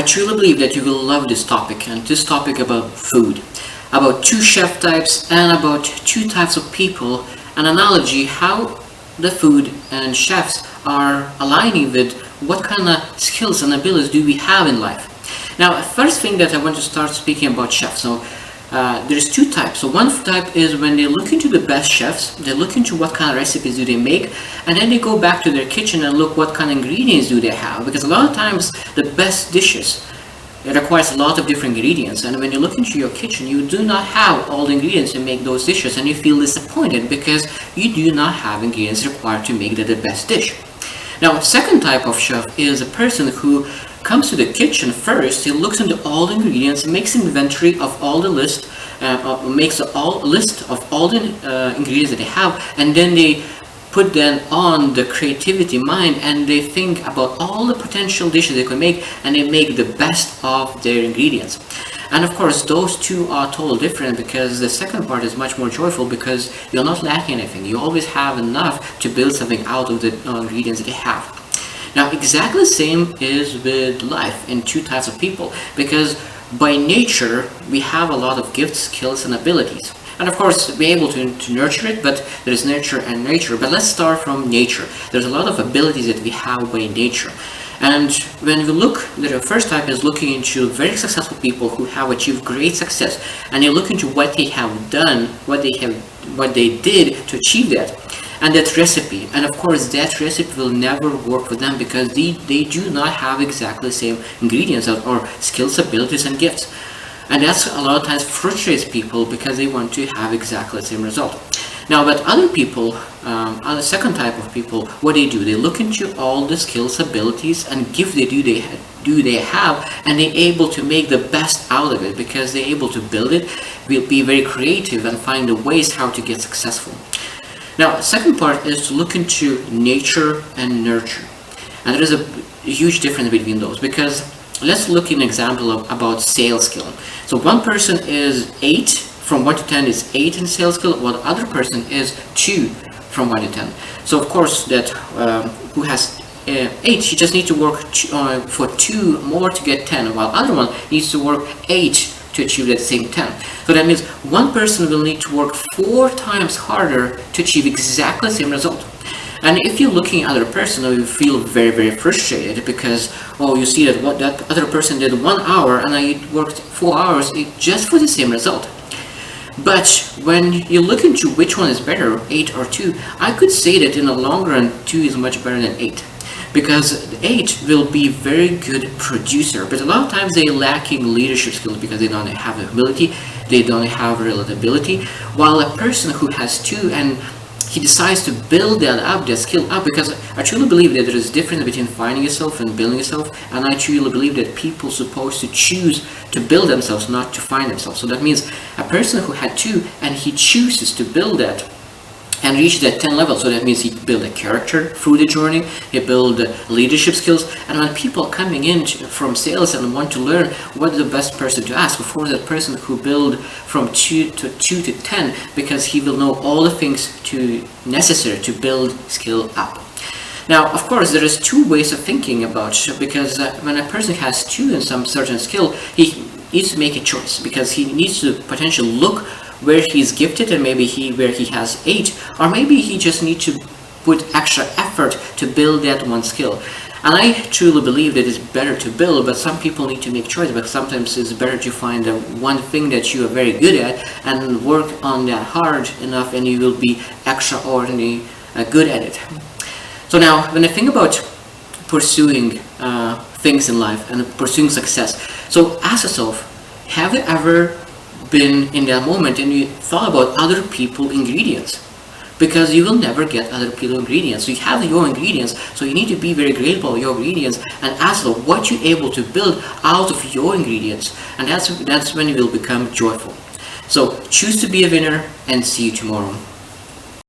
truly believe that you will love this topic, and this topic about food, about two chef types and about two types of people, an analogy how the food and chefs are aligning with what kind of skills and abilities do we have in life. Now, first thing that I want to start speaking about chefs. So there's two types. So one type is when they look into the best chefs, they look into what kind of recipes do they make, and then they go back to their kitchen and look what kind of ingredients do they have, because a lot of times the best dishes, it requires a lot of different ingredients, and when you look into your kitchen you do not have all the ingredients to make those dishes, and you feel disappointed because you do not have ingredients required to make the best dish. Now, second type of chef is a person who comes to the kitchen first. He looks into all the ingredients, makes inventory of all the list, makes a list of all the ingredients that they have, and then they put them on the creativity mind, and they think about all the potential dishes they could make, and they make the best of their ingredients. And of course, those two are totally different, because the second part is much more joyful because you're not lacking anything. You always have enough to build something out of the ingredients that you have. Now, exactly the same is with life in two types of people, because by nature we have a lot of gifts, skills, and abilities. And of course, be able to nurture it, but there is nurture and nature. But let's start from nature. There's a lot of abilities that we have by nature. And when we look, the first type is looking into very successful people who have achieved great success, and you look into what they have done, what they did to achieve that, and that recipe. And of course, that recipe will never work for them because they do not have exactly the same ingredients or skills, abilities, and gifts. And that's a lot of times frustrates people because they want to have exactly the same result. Now, but other people, the second type of people, what they do, they look into all the skills, abilities, and gifts they have, and they're able to make the best out of it because they're able to build it, will be very creative and find the ways how to get successful. Now, second part is to look into nature and nurture, and there is a huge difference between those, because let's look at an example about sales skill. So one person is 8, from 1 to 10 is 8 in sales skill, while the other person is 2 from 1 to 10. So of course, that who has 8, he just needs to work for 2 more to get 10, while other one needs to work 8 to achieve that same 10. So that means one person will need to work 4 times harder to achieve exactly the same result. And if you're looking at other person, you feel very, very frustrated because, oh, you see that what that other person did 1 hour and I worked 4 hours just for the same result. But when you look into which one is better, 8 or 2, I could say that in the long run, 2 is much better than 8. Because 8 will be very good producer, but a lot of times they're lacking leadership skills because they don't have the ability, they don't have relatability, while a person who has 2 and he decides to build that skill up, because I truly believe that there is a difference between finding yourself and building yourself, and I truly believe that people are supposed to choose to build themselves, not to find themselves. So that means a person who had 2 and he chooses to build that and reach that 10 level, so that means he build a character through the journey, he build leadership skills, and when people are coming in from sales and want to learn what is the best person to ask, before that person who build from 2 to 10, because he will know all the things necessary to build skill up. Now, of course, there is 2 ways of thinking about it, because when a person has 2 in some certain skill, he needs to make a choice, because he needs to potentially look where he's gifted and maybe where he has 8, or maybe he just needs to put extra effort to build that one skill. And I truly believe that it's better to build, but some people need to make choice, but sometimes it's better to find the one thing that you are very good at and work on that hard enough, and you will be extraordinarily good at it. So now, when I think about pursuing things in life and pursuing success, so ask yourself, have you ever been in that moment and you thought about other people's ingredients? Because you will never get other people's ingredients. So you have your ingredients, so you need to be very grateful for your ingredients and ask them what you're able to build out of your ingredients, and that's when you will become joyful. So choose to be a winner, and see you tomorrow.